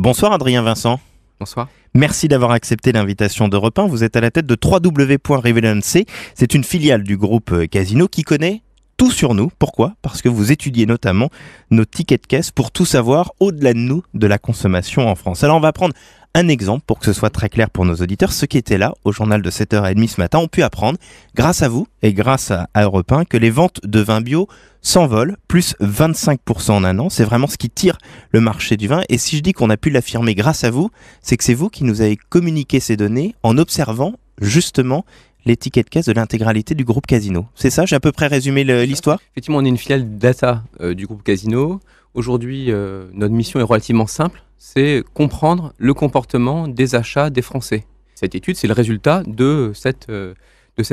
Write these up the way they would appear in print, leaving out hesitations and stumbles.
Bonsoir Adrien Vincent. Bonsoir. Merci d'avoir accepté l'invitation d'Europe 1. Vous êtes à la tête de www.reveillance. C'est une filiale du groupe Casino qui connaît tout sur nous. Pourquoi ? Parce que vous étudiez notamment nos tickets de caisse pour tout savoir au-delà de nous de la consommation en France. Alors on va prendre un exemple pour que ce soit très clair pour nos auditeurs. Ceux qui étaient là au journal de 7h30 ce matin ont pu apprendre, grâce à vous et grâce à Europe 1, que les ventes de vin bio s'envolent, plus 25% en un an. C'est vraiment ce qui tire le marché du vin. Et si je dis qu'on a pu l'affirmer grâce à vous, c'est que c'est vous qui nous avez communiqué ces données en observant justement les tickets de caisse de l'intégralité du groupe Casino. C'est ça, j'ai à peu près résumé l'histoire ? Effectivement, on est une filiale data du groupe Casino. Aujourd'hui, notre mission est relativement simple, c'est comprendre le comportement des achats des Français. Cette étude, c'est le résultat de cette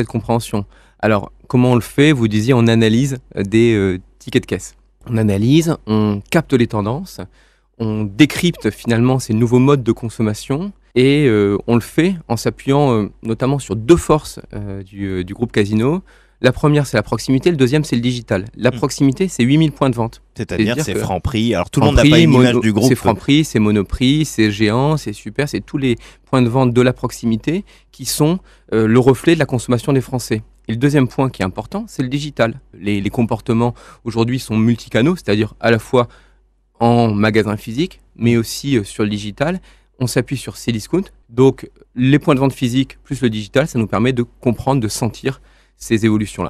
compréhension. Alors, comment on le fait ? Vous disiez, on analyse des tickets de caisse. On analyse, on capte les tendances, on décrypte finalement ces nouveaux modes de consommation et on le fait en s'appuyant notamment sur deux forces du groupe Casino. La première, c'est la proximité. Le deuxième, c'est le digital. La proximité, c'est 8000 points de vente. C'est-à-dire c'est Franprix. Alors tout le monde n'a pas une image du groupe. C'est Franprix, c'est Monoprix, c'est Géant, c'est Super. C'est tous les points de vente de la proximité qui sont le reflet de la consommation des Français. Et le deuxième point qui est important, c'est le digital. Les comportements aujourd'hui sont multicanaux, c'est-à-dire à la fois en magasin physique, mais aussi sur le digital. On s'appuie sur Cdiscount. Donc les points de vente physiques plus le digital, ça nous permet de comprendre, de sentir ces évolutions-là.